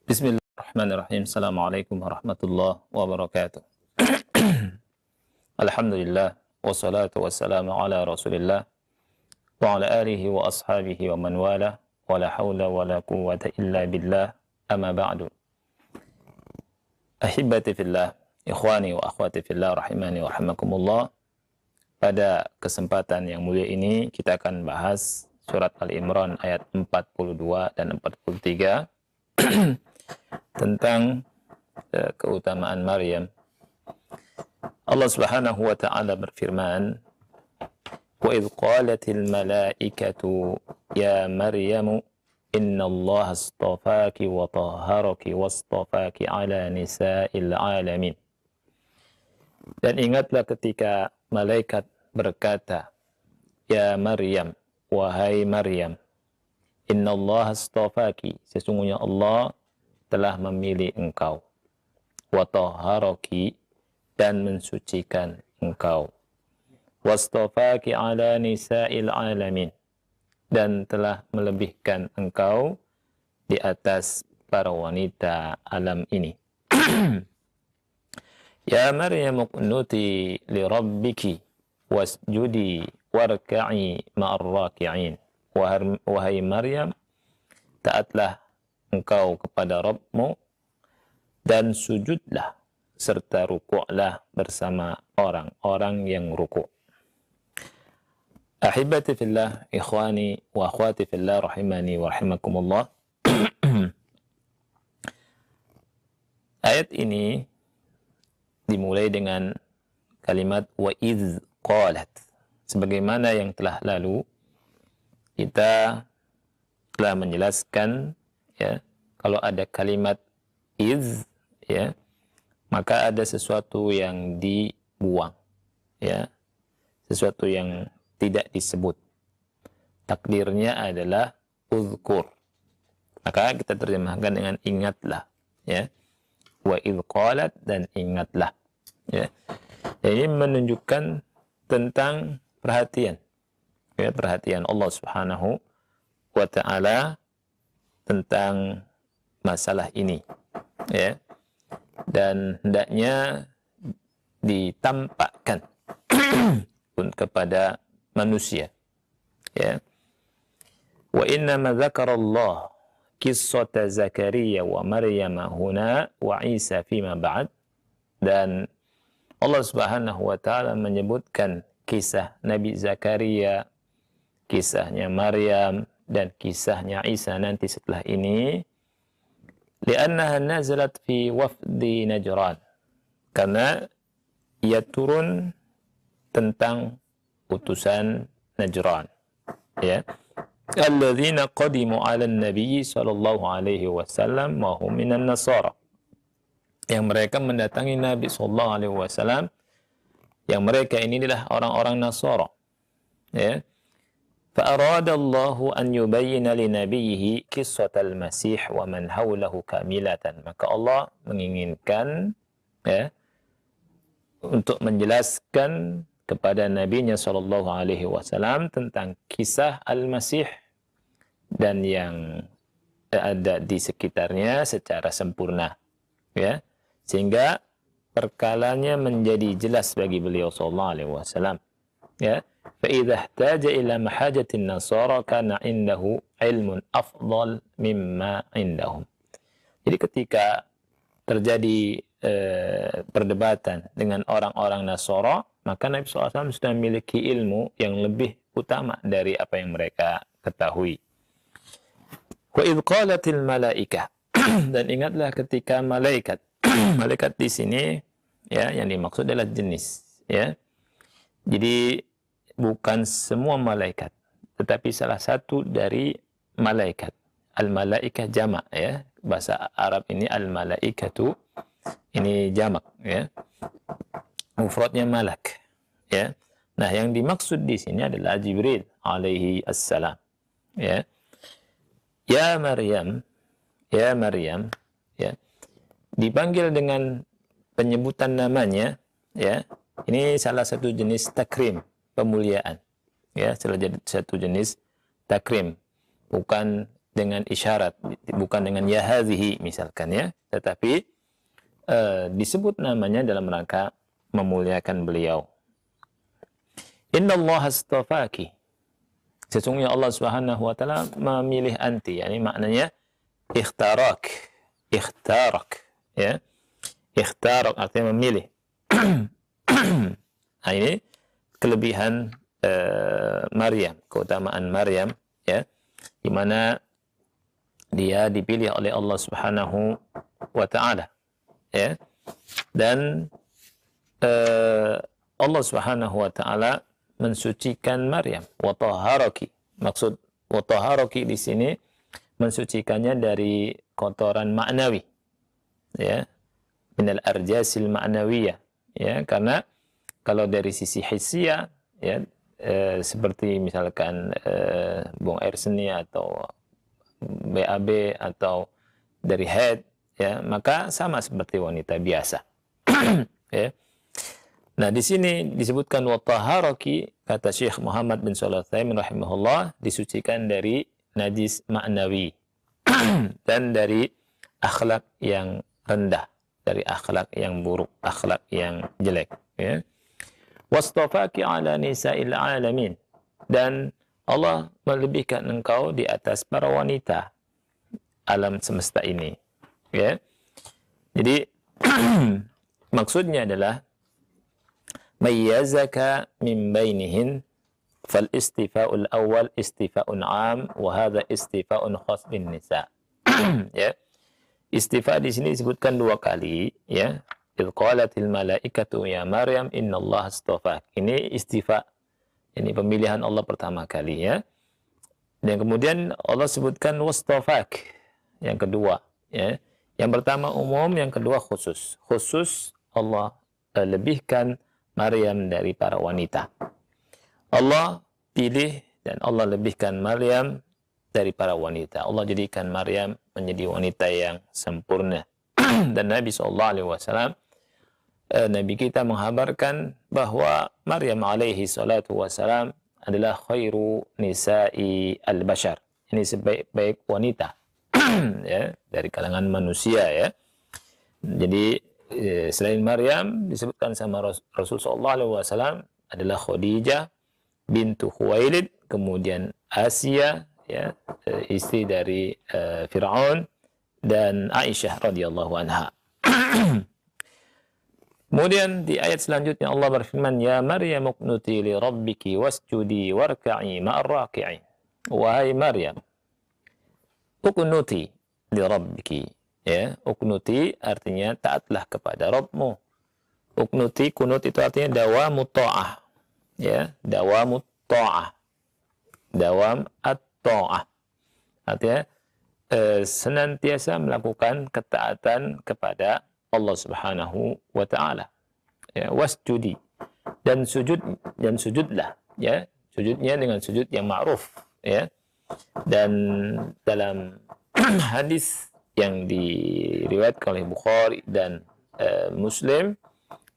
Bismillahirrahmanirrahim. Assalamualaikum warahmatullahi wabarakatuh. Alhamdulillah. Wassalatu wassalamu ala rasulillah. Wa ala alihi wa ashabihi wa man wala. Wa la hawla wa la quwwata illa billah. Amma ba'du. Ahibati fillah. Ikhwani wa akhwati fillah. Rahimani wa rahimakumullah. Pada kesempatan yang mulia ini, kita akan bahas surat Al-Imran ayat 42 dan 43. Tentang keutamaan Maryam. Allah Subhanahu wa ta'ala berfirman, "Wa idh qalatil malaikatu ya Maryam innallaha astafaki wa tahharaki wastafaki ala nisa'il alamin." Dan ingatlah ketika malaikat berkata, "Ya Maryam, wahai Maryam, innallaha astafaki, sesungguhnya Allah telah memilih engkau, wa tahharaki, dan mensucikan engkau, wastafaki ala nisa'il alamin, dan telah melebihkan engkau di atas para wanita alam ini." Ya Maryam uqnuti li rabbiki wasjudi warka'i ma'ar raki'in. Wahai Maryam, taatlah engkau kepada Rabbmu dan sujudlah serta rukuklah bersama orang-orang yang rukuk. Ahibati fillah, ikhwani wa akhwati fillah, rahimani wa rahimakumullah. Ayat ini dimulai dengan kalimat wa idz qalat. Sebagaimana yang telah lalu, kita telah menjelaskan, ya, kalau ada kalimat iz, ya, maka ada sesuatu yang dibuang, ya, sesuatu yang tidak disebut. Takdirnya adalah uzkur. Maka kita terjemahkan dengan ingatlah, ya. Wa idz qalat, dan ingatlah, ya. Ini menunjukkan tentang perhatian, ya, perhatian Allah Subhanahu wa ta'ala tentang masalah ini, ya, dan hendaknya ditampakkan kepada manusia, ya. Wa inna ma dzakarallah qissata Zakaria wa Maryam huna wa Isa fima ba'd. Dan Allah Subhanahu wa ta'ala menyebutkan kisah Nabi Zakaria, kisahnya Maryam, dan kisahnya Isa nanti setelah ini, li'annaha nazalat fi wafdi Najran, karena ia turun tentang utusan Najran, ya, alladzina qadimu 'ala an-nabiy sallallahu alaihi wasallam wa hum minan nasara, yang mereka mendatangi Nabi sallallahu alaihi wasallam, yang mereka ini adalah orang-orang Nasara, ya. فأراد الله أن يبين لنبيه قصة المسيح ومن حوله كاملة. Maka Allah menginginkan, ya, untuk menjelaskan kepada nabinya sallallahu alaihi wasallam tentang kisah Al-Masih dan yang ada di sekitarnya secara sempurna, ya, sehingga perkalanya menjadi jelas bagi beliau sallallahu alaihi wasallam, ya. فَإِذَا احْتَاجَ إِلَى مَحَاجَةِ النَّصَارَى كَانَ عِنْدَهُ عِلْمٌ أَفْضَلْ مِمَّا عِنْدَهُمْ. Jadi ketika terjadi perdebatan dengan orang-orang Nasara, maka Nabi SAW sudah memiliki ilmu yang lebih utama dari apa yang mereka ketahui. وَإِذْ قَالَتِ الْمَلَائِكَةِ Dan ingatlah ketika malaikat. Malaikat di sini, ya, yang dimaksud adalah jenis, ya. Jadi bukan semua malaikat, tetapi salah satu dari malaikat. Al-malaikah jamak, ya. Bahasa Arab ini al-malaikatu, ini jamak, ya. Mufradnya malak, ya. Nah, yang dimaksud di sini adalah Jibril alaihi assalam, ya. Ya Maryam, ya Maryam, ya. Dipanggil dengan penyebutan namanya, ya. Ini salah satu jenis takrim, pemuliaan, ya, satu jenis takrim, bukan dengan isyarat, bukan dengan ya hadhihi misalkan ya, tetapi disebut namanya dalam rangka memuliakan beliau. Innallaha astafaki, sesungguhnya Allah Subhanahu wa taala memilih anti, yakni maknanya ikhtarak, ya. Ikhtarak artinya memilih. Nah, ini kelebihan Maryam, keutamaan Maryam, ya, di mana dia dipilih oleh Allah Subhanahu wa taala, ya. Dan Allah Subhanahu wa taala mensucikan Maryam, wa tahharaki. Maksud wa tahharaki di sini mensucikannya dari kotoran maknawi, ya, minal arjasil ma'nawiyah, ya, karena kalau dari sisi hissiyah, ya, seperti misalkan buang air seni atau BAB atau dari haid, ya, maka sama seperti wanita biasa. Ya. Nah, di sini disebutkan wa tahharaki, kata Syekh Muhammad bin Shalih Al-Utsaimin rahimahullah, disucikan dari najis ma'nawi dan dari akhlak yang rendah, dari akhlak yang buruk, akhlak yang jelek, ya. Wastafaki ala nisa'il alamin, dan Allah melebihkan engkau di atas para wanita alam semesta ini, ya. Jadi maksudnya adalah mayyazaka min bainihin, fal istifa'ul awal istifa'un 'am wa hadha istifa'un khas bin nisa. Ya. Istifa di sini disebutkan 2 kali, ya. Idz qalatil malaikatu ya Maryam innallaha astafak. Ini istifa. Ini pemilihan Allah pertama kali, ya. Dan kemudian Allah sebutkan wastafak yang kedua, ya. Yang pertama umum, yang kedua khusus. Khusus Allah lebihkan Maryam dari para wanita. Allah pilih dan Allah lebihkan Maryam dari para wanita. Allah jadikan Maryam menjadi wanita yang sempurna. Dan Nabi SAW, Nabi kita menghabarkan bahwa Maryam alaihi salatu wassalam adalah khairu nisa'i al-bashar. Ini sebaik-baik wanita ya, dari kalangan manusia, ya. Jadi selain Maryam disebutkan sama Rasul SAW adalah Khadijah bintu Khuwailid, kemudian Asia, ya, istri dari Fir'aun, dan Aisyah radhiyallahu anha. Kemudian di ayat selanjutnya Allah berfirman, ya Maryam uqnuti li rabbiki wasjudi warka'i ma'ar raki'in. Wahai Maryam, uqnuti li rabbiki, ya. Uqnuti artinya taatlah kepada Rabbmu. Uqnuti, kunut itu artinya dawamut ta'ah, ya, dawamut ta'ah, dawam at-ta'ah, artinya senantiasa melakukan ketaatan kepada Allah Subhanahu wa taala. Ya, wasjudi, dan sujudlah, ya. Sujudnya dengan sujud yang ma'ruf, ya. Dan dalam hadis yang diriwayatkan oleh Bukhari dan Muslim,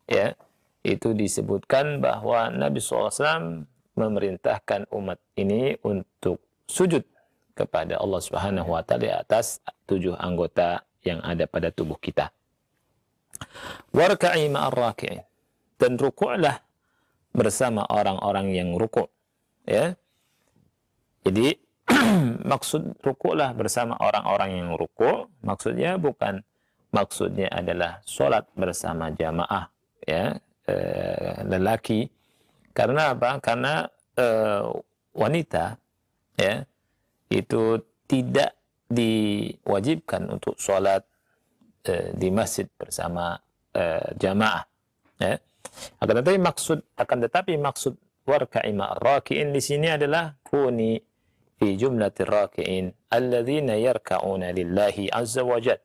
ya, itu disebutkan bahwa Nabi SAW memerintahkan umat ini untuk sujud kepada Allah Subhanahu wa taala atas 7 anggota yang ada pada tubuh kita. Warka'i ma'ar raki'in, dan rukuklah bersama orang-orang yang rukuk, ya. Jadi maksud rukuklah bersama orang-orang yang rukuk, maksudnya adalah sholat bersama jamaah, ya, lelaki. Karena apa? Karena wanita, ya, itu tidak diwajibkan untuk sholat di masjid bersama jamaah, ya. Akan tetapi maksud warka'i ma'ar raki'in di sini adalah kuni fi jumlatir raki'in alladzina yarka'una lillahi azza wa jalla.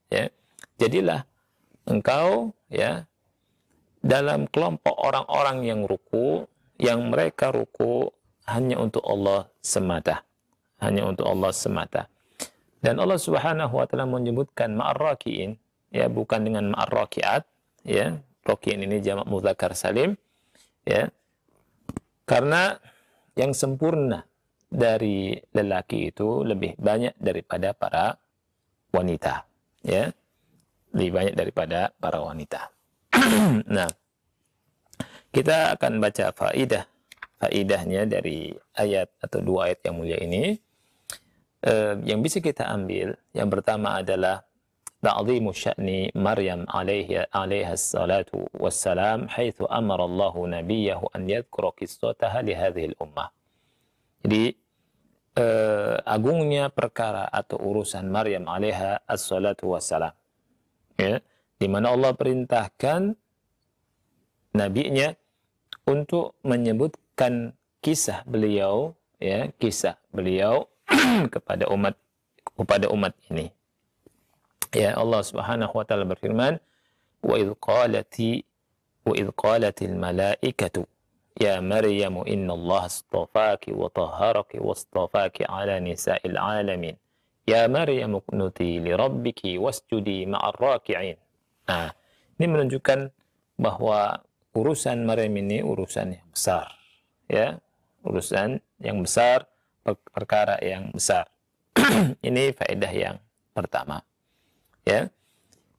Ya. Jadilah engkau, ya, dalam kelompok orang-orang yang ruku, yang mereka ruku hanya untuk Allah semata, hanya untuk Allah semata. Dan Allah Subhanahu wa taala menyebutkan ma'ar raki'in, ya, bukan dengan ma'ar raki'at, ya. Raki'in ini jamak mudzakkar salim, ya. Karena yang sempurna dari lelaki itu lebih banyak daripada para wanita, ya, lebih banyak daripada para wanita. Nah, kita akan baca faidahnya dari ayat atau dua ayat yang mulia ini. Yang bisa kita ambil, yang pertama adalah ta'zimu sya'ni Maryam alaiha salatu wassalam haitsu amara Allahu nabiyahu an yadhkura qissataha li hadhihi al-ummah. Jadi agungnya perkara atau urusan Maryam alaiha as-salatu wassalam, ya, di mana Allah perintahkan nabinya untuk menyebutkan kisah beliau, ya, kisah beliau kepada umat ini. Ya, Allah Subhanahu wa taala berfirman, wa idh qalatil malaikatu ya Maryam innallaha astafaki wa tahharaki wastafaki ala nisa'il alamin. Ya Maryam qunuti li rabbiki wasjudi ma'ar raki'in. Nah, ini menunjukkan bahwa urusan Maryam ini urusan yang besar, ya, urusan yang besar, perkara yang besar. Ini faedah yang pertama, ya.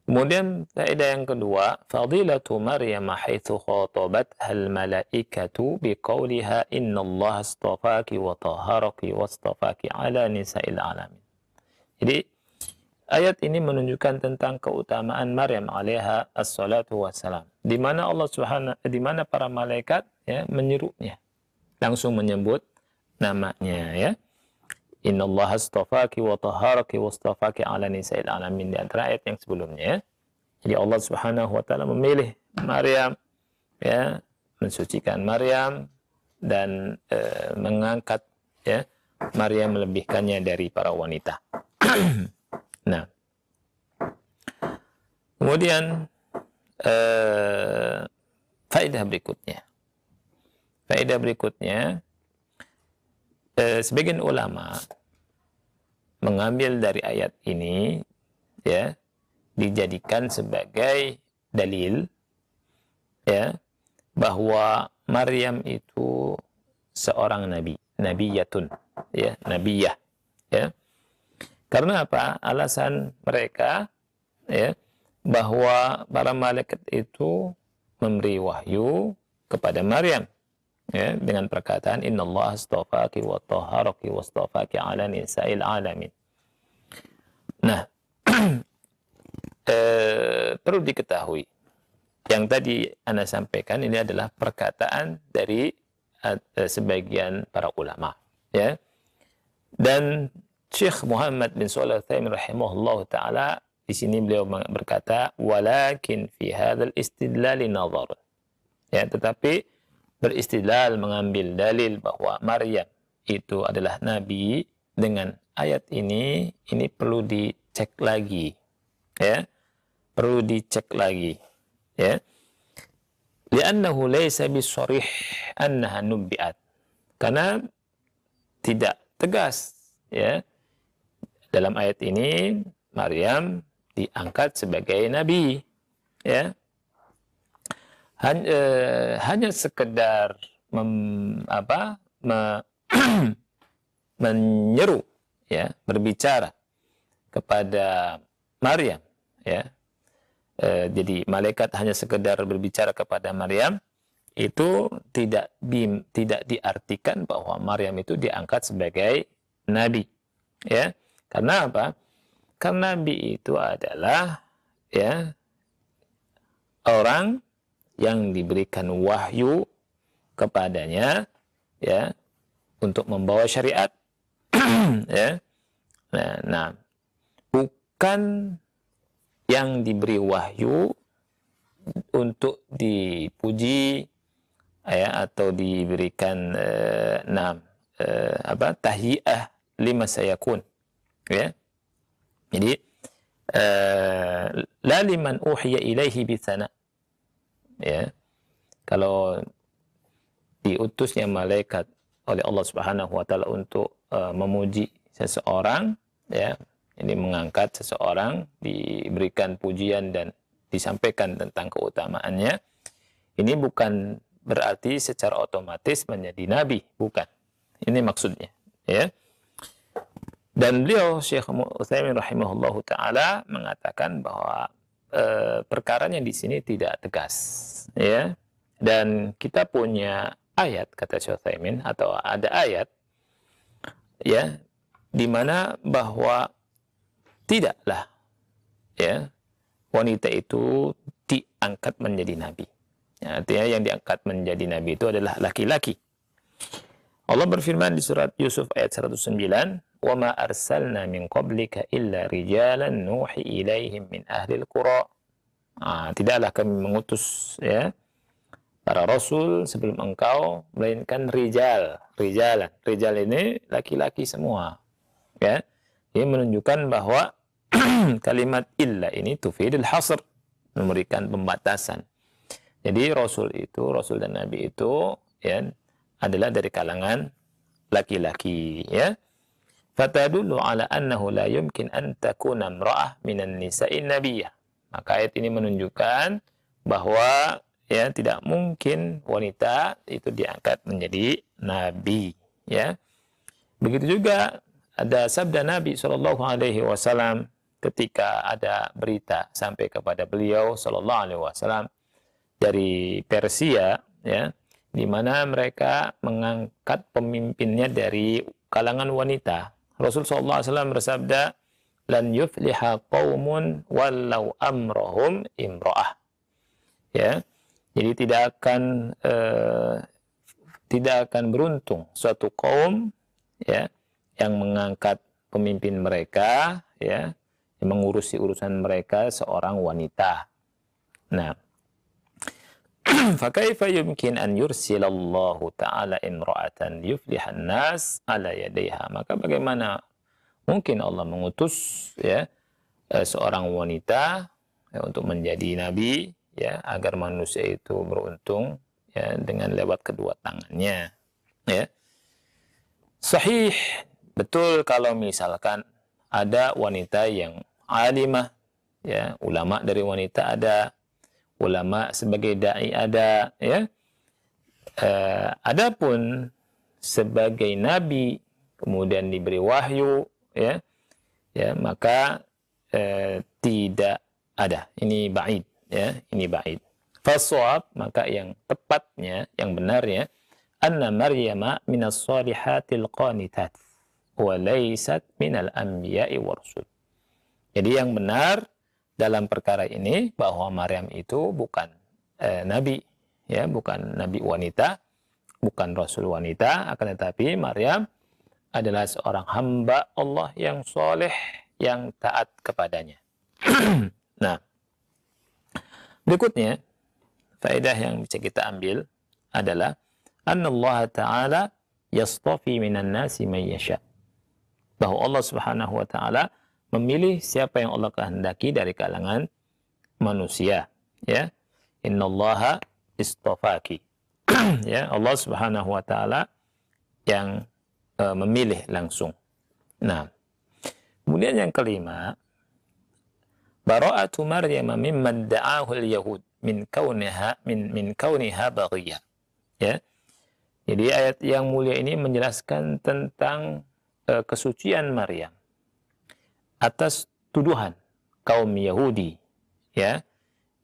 Kemudian faedah yang kedua, fadilatu Maryam haitsu khatabatha al-malaikatu biqauliha innallaha astafaki wa tahharaki wastafaki ala nisa'il alamin. Jadi ayat ini menunjukkan tentang keutamaan Maryam alaiha assalatu wassalam, di mana di mana para malaikat, ya, menyerunya, langsung menyebut namanya, ya. Innallaha astafaki wa tahharaki wastafaki ala nisa'il alamin, di antara ayat yang sebelumnya. Jadi Allah Subhanahu wa taala memilih Maryam, ya, mensucikan Maryam dan mengangkat, ya, Maryam, melebihkannya dari para wanita. Nah, kemudian faedah berikutnya, sebagian ulama mengambil dari ayat ini, ya, dijadikan sebagai dalil, ya, bahwa Maryam itu seorang nabiyatun, ya, nabiyah, ya. Karena apa? Alasan mereka, ya, bahwa para malaikat itu memberi wahyu kepada Maryam, ya, dengan perkataan innallaha astafaki wa tahharaki wastafaki ala nisa'il alamin. Nah, perlu diketahui, yang tadi Anda sampaikan ini adalah perkataan dari sebagian para ulama, ya. Dan Syekh Muhammad bin Shalih Al-Utsaimin rahimahullah taala, di sini beliau berkata, walakin fi hadzal istidlal nazar, ya, tetapi beristidlal, mengambil dalil bahwa Maryam itu adalah nabi dengan ayat ini perlu dicek lagi, ya, perlu dicek lagi, ya. Li'annahu laysa bisharih annaha nubbi'at, karena tidak tegas, ya, dalam ayat ini Maryam diangkat sebagai nabi, ya. Hanya sekedar menyeru, ya, berbicara kepada Maryam, ya. Jadi malaikat hanya sekedar berbicara kepada Maryam, itu tidak diartikan bahwa Maryam itu diangkat sebagai nabi, ya. Karena apa? Karena nabi itu adalah, ya, orang yang diberikan wahyu kepadanya, ya, untuk membawa syariat, ya. Nah, bukan yang diberi wahyu untuk dipuji, ya, atau diberikan tahiyah lima sayakun, ya. Jadi la liman uhiya ilaihi bitsana, ya. Kalau diutusnya malaikat oleh Allah Subhanahu wa taala untuk memuji seseorang, ya, ini mengangkat seseorang, diberikan pujian dan disampaikan tentang keutamaannya, ini bukan berarti secara otomatis menjadi nabi, bukan. Ini maksudnya, ya. Dan beliau Syekh Utsaimin rahimahullahu taala mengatakan bahwa perkaranya di sini tidak tegas, ya. Dan kita punya ayat, kata Syekh Utsaimin, atau ada ayat, ya, di mana bahwa tidaklah, ya, wanita itu diangkat menjadi nabi. Ya, artinya yang diangkat menjadi nabi itu adalah laki-laki. Allah berfirman di surat Yusuf ayat 109, "Wa ma arsalna min qablika illa rijalan nuhi ilaihim min ahlil qura." Tidaklah kami mengutus, ya, para rasul sebelum engkau melainkan rijalan. Rijal ini laki-laki semua, ya. Ini menunjukkan bahwa kalimat illa ini tufidul hasr, memberikan pembatasan. Jadi rasul dan nabi itu, ya, adalah dari kalangan laki-laki, ya. Fatadullu ala annahu la yumkin an takuna imra'ah minan nisa'in nabiyyah. Maka ayat ini menunjukkan bahwa, ya, tidak mungkin wanita itu diangkat menjadi nabi, ya. Begitu juga ada sabda Nabi sallallahu alaihi wasallam ketika ada berita sampai kepada beliau sallallahu alaihi wasallam dari Persia, ya, di mana mereka mengangkat pemimpinnya dari kalangan wanita. Rasul sallallahu alaihi wasallam bersabda, "Lan yufliha qaumun walau amrahum imra'ah." Ya. Jadi tidak akan beruntung suatu kaum, ya, yang mengangkat pemimpin mereka, ya, yang mengurusi urusan mereka seorang wanita. Nah, fakaifa yumkin an yursilallahu ta'ala imra'atan yuflihan nas ala yadayha. Maka bagaimana mungkin Allah mengutus, ya, seorang wanita, ya, untuk menjadi nabi, ya, agar manusia itu beruntung, ya, dengan lewat kedua tangannya, ya. Sahih, betul kalau misalkan ada wanita yang alimah, ya, ulama dari wanita ada, ulama sebagai dai ada, ya. Adapun sebagai nabi kemudian diberi wahyu, ya, ya, maka tidak ada. Ini ba'id, ya, ini ba'id. Faswab, maka yang tepatnya, yang benarnya, anna Maryama minas salihatil qanitat wa laysat minal anbiya'i wa rasul. Jadi yang benar dalam perkara ini bahwa Maryam itu bukan nabi, ya, bukan nabi wanita, bukan rasul wanita, akan tetapi Maryam adalah seorang hamba Allah yang soleh, yang taat kepadanya. Nah, berikutnya faedah yang bisa kita ambil adalah Allah Ta'ala yastafi minan nasi man yasha. Bahwa Allah Subhanahu wa Ta'ala memilih siapa yang Allah kehendaki dari kalangan manusia, ya. Innallaha istafaki. Ya, Allah Subhanahu wa Ta'ala yang memilih langsung. Nah, kemudian yang kelima, bara'atu Maryam mimman da'ahu al-yahud min kauniha baghiyah. Ya. Jadi ayat yang mulia ini menjelaskan tentang kesucian Maryam atas tuduhan kaum Yahudi, ya,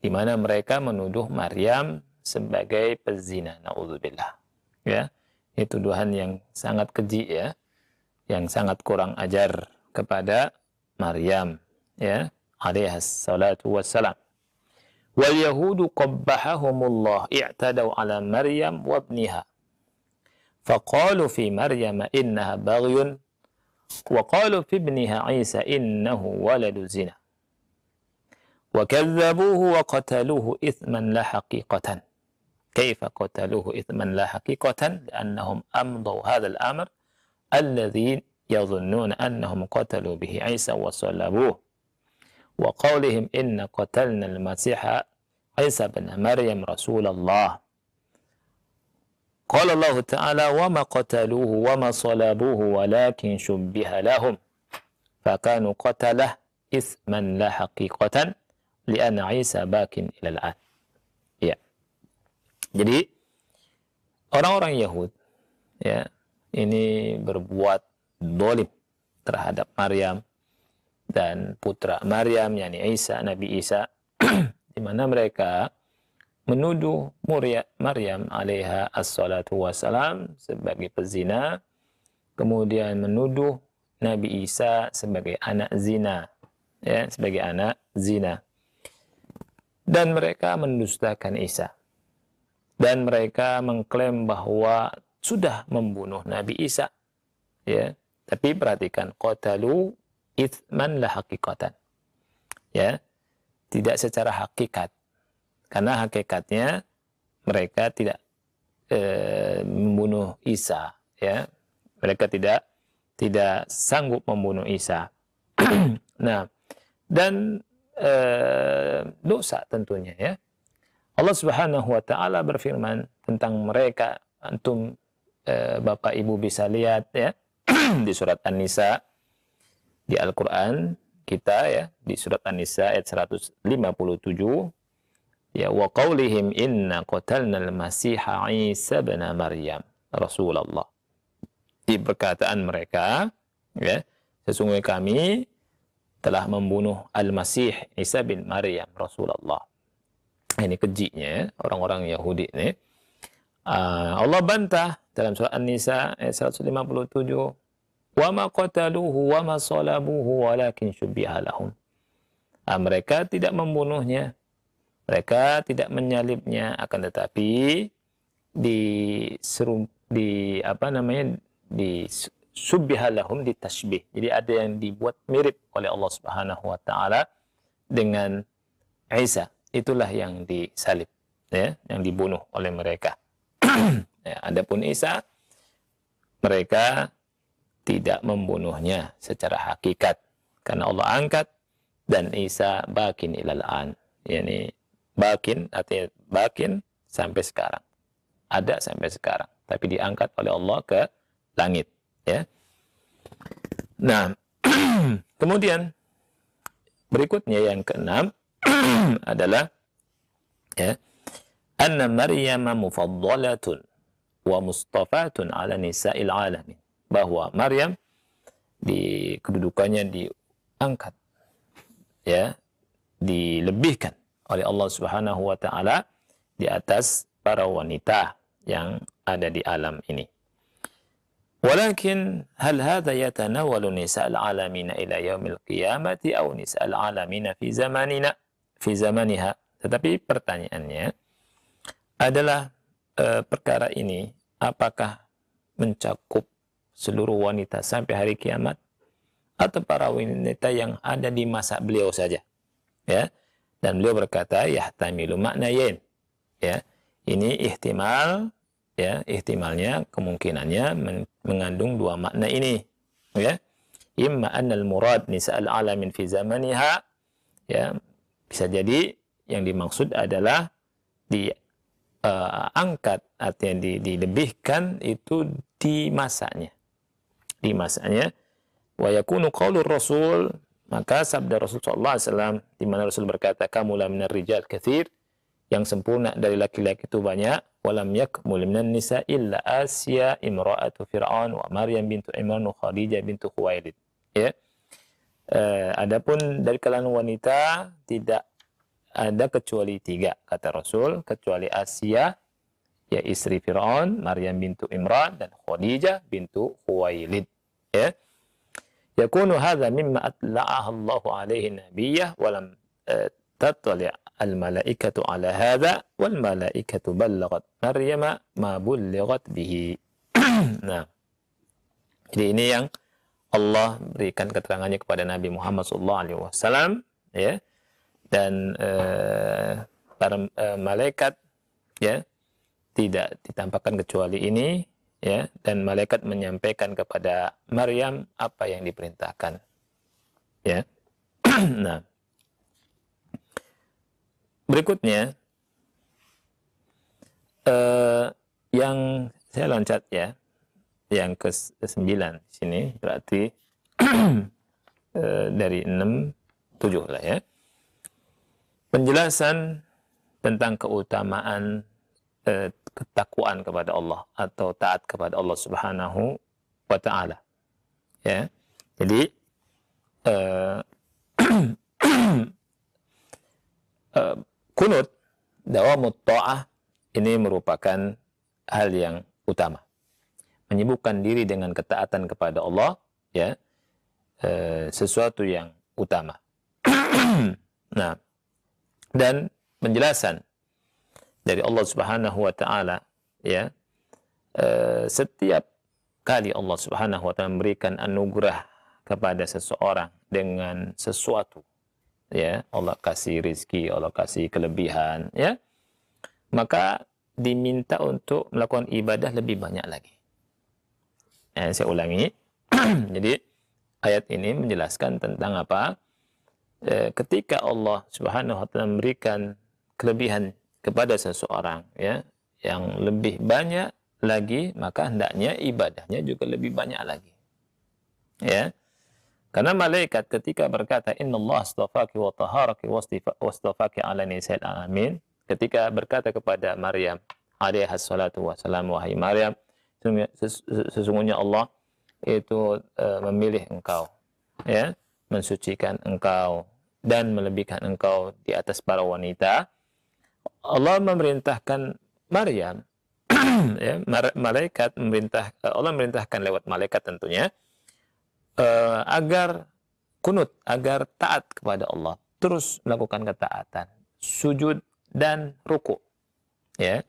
di mana mereka menuduh Maryam sebagai pezina, naudzubillah, ya. Ini tuduhan yang sangat keji, ya, yang sangat kurang ajar kepada Maryam, ya, alaihas salatu wassalam. Wal yahudu qabbahahumullah i'tadaw ala Maryam wa ibniha faqalu fi Maryam innaha baghiyun wa qalu fi ibniha Isa innahu waladu zina wa kadzabuhu wa qataluhu ithman la haqiqatan. Kaifa qataluhu ithman la haqiqatan? Li'annahum amdaw hadzal amr alladhi yadhunnuna annahum qatalu bihi Isa wa salabuhu wa qawlihim inna qatalna al-masiha Isa bin Maryam Rasulullah. Qala Allah Ta'ala wa ma qataluhu wa ma salabuhu walakin shubbiha lahum fakanu qatalah ithman la haqiqatan li'anna Isa bakin ila al-an. Ya. Jadi orang-orang Yahud, ya, ini berbuat zalim terhadap Maryam dan putra Maryam, yakni Isa, Nabi Isa, di mana mereka menuduh Maryam alaiha assalatu wassalam sebagai pezina, kemudian menuduh Nabi Isa sebagai anak zina, ya, sebagai anak zina. Dan mereka mendustakan Isa. Dan mereka mengklaim bahwa sudah membunuh Nabi Isa. Ya, tapi perhatikan, qatalu ithman la haqiqatan. Ya, tidak secara hakikat. Karena hakikatnya mereka tidak membunuh Isa, ya. Mereka tidak sanggup membunuh Isa. Nah, dan dosa tentunya, ya. Allah Subhanahu wa taala berfirman tentang mereka, antum Bapak Ibu bisa lihat, ya, di surat An-Nisa di Al-Qur'an kita, ya, di surat An-Nisa ayat 157, ya, wa qaulihim inna qatalna al-masiha Isa bin Maryam Rasulullah. Di perkataan mereka, ya, sesungguhnya kami telah membunuh Al-Masih Isa bin Maryam Rasulullah. Ini kejinya orang-orang Yahudi ini. Allah bantah dalam surah An-Nisa ayat 157, wa ma qataluhu wa ma salabuhu walakin syubbiha lahum. Mereka tidak membunuhnya, mereka tidak menyalibnya, akan tetapi subbiha lahum, ditasbih. Jadi ada yang dibuat mirip oleh Allah Subhanahu wa taala dengan Isa. Itulah yang disalib, ya, yang dibunuh oleh mereka. Ya, adapun Isa, mereka tidak membunuhnya secara hakikat karena Allah angkat, dan Isa bakin ilal an. Yani bakin artinya bakin sampai sekarang. Ada sampai sekarang, tapi diangkat oleh Allah ke langit, ya. Nah, kemudian berikutnya yang keenam adalah, ya, anna Maryam mufaddalatun wa mustafatun ala nisa'il alamin. Bahwa Maryam kedudukannya diangkat, ya, dilebihkan oleh Allah Subhanahu wa taala di atas para wanita yang ada di alam ini. Walakin hal hadha yatanawalu nisa'al alamina ila yaumil qiyamati aw nisa'al alamina fi zamaniha. Tetapi pertanyaannya adalah perkara ini apakah mencakup seluruh wanita sampai hari kiamat atau para wanita yang ada di masa beliau saja, ya. Dan beliau berkata yahtamilu maknayain, ya. Ini ihtimal, ya, ihtimalnya, kemungkinannya mengandung dua makna ini, ya. Imma annal murad nisa'al alamin fi zamaniha, ya, bisa jadi yang dimaksud adalah diangkat, artinya dilebihkan itu di masanya. Di masanya. Wa yakunu qaulur Rasul, maka sabda Rasul sallallahu alaihi wasallam di mana Rasul berkata, kamula minar rijal katsir, yang sempurna dari laki-laki itu banyak, walam yakmul minan nisa illa Asya imra'atu Fir'aun wa Maryam bintu Imran wa Khadijah bintu Khuwailid, ya. Adapun dari kalangan wanita tidak ada kecuali tiga, kata Rasul, kecuali Asya, ya, istri Fir'aun, Maryam bintu Imran, dan Khadijah bintu Khuwailid, ya. Yakunu hadha mimma atla'aha Allahu alaihi nabiyyah walam tattali' al-malaikatu ala hadha wal malaikatu ballaghat Maryama ma bullighat bihi. Nah, jadi ini yang Allah berikan keterangannya kepada Nabi Muhammad SAW, ya. Dan para malaikat, ya, tidak ditampakkan kecuali ini, ya, dan malaikat menyampaikan kepada Maryam apa yang diperintahkan, ya. Nah, berikutnya yang saya loncat, ya, yang ke-9 sini berarti dari 6, 7 lah, ya. Penjelasan tentang keutamaan ketakwaan kepada Allah atau taat kepada Allah Subhanahu wa taala. Ya. Jadi eh, kunut dawamut ta'ah ini merupakan hal yang utama. Menyibukkan diri dengan ketaatan kepada Allah, ya, sesuatu yang utama. Nah, dan penjelasan dari Allah Subhanahu wa taala, ya, setiap kali Allah Subhanahu wa taala memberikan anugerah kepada seseorang dengan sesuatu, ya, Allah kasih rizki, Allah kasih kelebihan, ya, maka diminta untuk melakukan ibadah lebih banyak lagi. Saya ulangi. Jadi ayat ini menjelaskan tentang apa? Ketika Allah Subhanahu wa taala memberikan kelebihan kepada seseorang, ya, yang lebih banyak lagi, maka hendaknya ibadahnya juga lebih banyak lagi. Ya. Karena malaikat ketika berkata innallaha astafaki wa taharaki wastafaki ala nisa'il alamin, ketika berkata kepada Maryam alaiha salatu wassalam, wahai Maryam, sesungguhnya Allah itu memilih engkau, ya, mensucikan engkau dan melebihkan engkau di atas para wanita. Allah memerintahkan Maryam, ya, Allah memerintahkan lewat malaikat tentunya, agar kunut, agar taat kepada Allah, terus melakukan ketaatan, sujud dan ruku. Ya.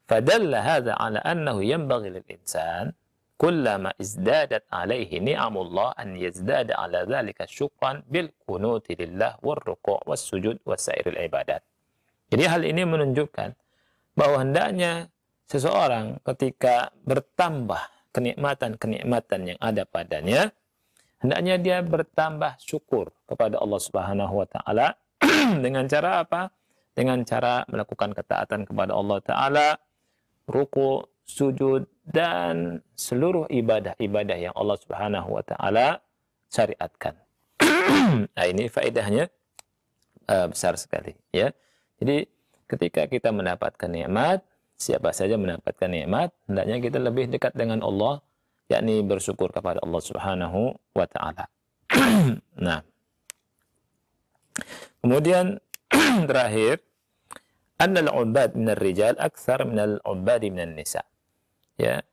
Fadalla hadza ala annahu yanbaghi lil insan kullama izdadat alaihi ni'amullah an yazdada ala dzalika syukran bil kunuti lillah war ruku' was sujud was sairil ibadat. Jadi hal ini menunjukkan bahwa hendaknya seseorang ketika bertambah kenikmatan-kenikmatan yang ada padanya, hendaknya dia bertambah syukur kepada Allah Subhanahu wa taala dengan cara apa? Dengan cara melakukan ketaatan kepada Allah taala, ruku, sujud dan seluruh ibadah-ibadah yang Allah Subhanahu wa taala syariatkan. Nah, ini faedahnya besar sekali, ya. Jadi ketika kita mendapatkan nikmat, siapa saja mendapatkan nikmat, hendaknya kita lebih dekat dengan Allah, yakni bersyukur kepada Allah Subhanahu wa taala. Nah, kemudian terakhir, annal ubad minal rijal akthar minal ubadi minan nisa. Ya.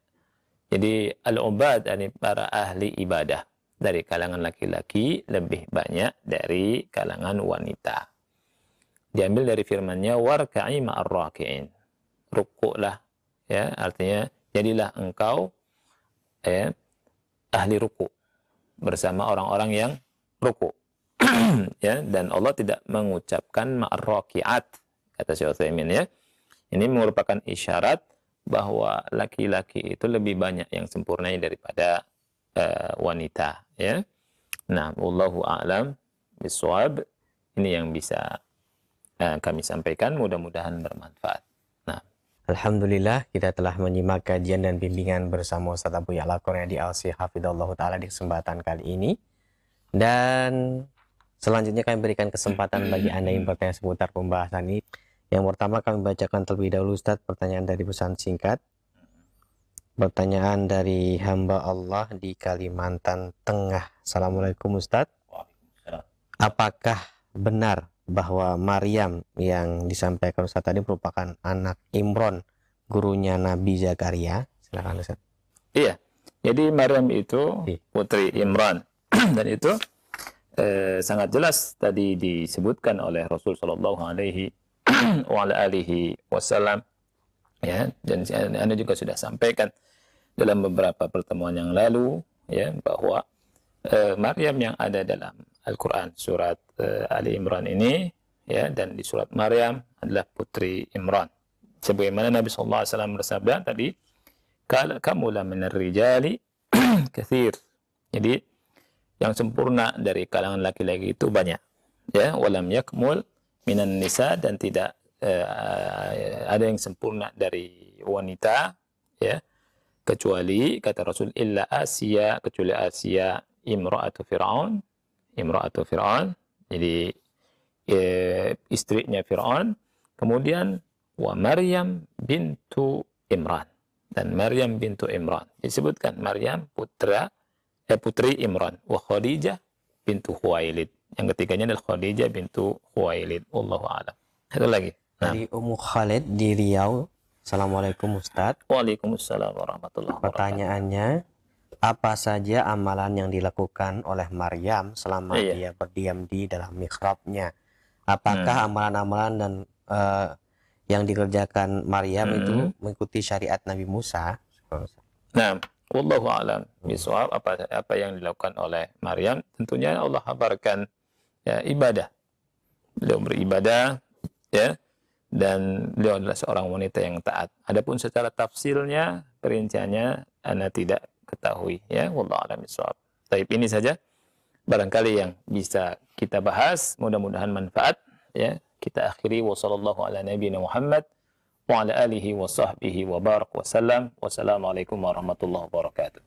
Jadi al-ubad, yani para ahli ibadah dari kalangan laki-laki lebih banyak dari kalangan wanita. Diambil dari firman-Nya warka'i ma'ar raki'in. Rukuklah, ya, artinya jadilah engkau, ya, ahli ruku bersama orang-orang yang ruku. Ya, dan Allah tidak mengucapkan ma'ar raki'at, kata Syekh Utsaimin, ya. Ini merupakan isyarat bahwa laki-laki itu lebih banyak yang sempurnanya daripada wanita, ya. Nah, wallahu a'lam bishawab. Ini yang bisa kami sampaikan, mudah-mudahan bermanfaat. Nah, Alhamdulillah, kita telah menyimak kajian dan bimbingan bersama Ustaz Abu Ya'la Qurniadi Al-Si Hafidhullah Ta'ala di kesempatan kali ini. Dan selanjutnya kami berikan kesempatan bagi Anda yang bertanya seputar pembahasan ini. Yang pertama kami bacakan terlebih dahulu Ustaz pertanyaan dari pesan singkat. Pertanyaan dari hamba Allah di Kalimantan Tengah. Assalamualaikum Ustaz. Apakah benar bahwa Maryam yang disampaikan Ustaz tadi merupakan anak Imron, gurunya Nabi Zakaria? Silakan Ustaz. Iya. Jadi Maryam itu putri Imran. Dan itu sangat jelas tadi disebutkan oleh Rasul sallallahu alaihi wasallam, ya, dan Anda juga sudah sampaikan dalam beberapa pertemuan yang lalu, ya, bahwa Maryam yang ada dalam Al-Quran surat Ali Imran ini, ya, dan di surat Maryam adalah putri Imran. Sebagaimana Nabi SAW bersabda tadi, kamula minar rijali kathir. Jadi yang sempurna dari kalangan laki-laki itu banyak, ya, walam yakmul minan nisa, dan tidak ada yang sempurna dari wanita, ya, kecuali kata Rasul illa Asia, kecuali Asia imra'atu Fir'aun, jadi istrinya Fir'aun. Kemudian wa Maryam bintu Imran, dan Maryam bintu Imran disebutkan Maryam putra putri Imran. Wa Khadijah bintu Khuwailid. Yang ketiganya adalah Khadijah bintu Khuwailid. Wallahu a'lam. Satu lagi. Nah. Dari Ummu Khalid di Riau. Assalamualaikum Ustadz. Waalaikumsalam warahmatullahi wabarakatuh. Pertanyaannya, apa saja amalan yang dilakukan oleh Maryam selama dia berdiam di dalam mihrabnya? Apakah amalan-amalan dan yang dikerjakan Maryam itu mengikuti syariat Nabi Musa? Nah, wallahu a'lam bishawab. Apa yang dilakukan oleh Maryam, tentunya Allah kabarkan ya, ibadah. Beliau beribadah, ya, dan beliau adalah seorang wanita yang taat. Adapun secara tafsirnya, perinciannya ana tidak ketahui, ya. Wallahu a'lam bishawab. Baik, ini saja barangkali yang bisa kita bahas, mudah-mudahan manfaat, ya. Kita akhiri wa sallallahu ala nabiyina Muhammad wa ala alihi wa sahbihi wa barak wa sallam. Wassalamualaikum warahmatullahi wabarakatuh.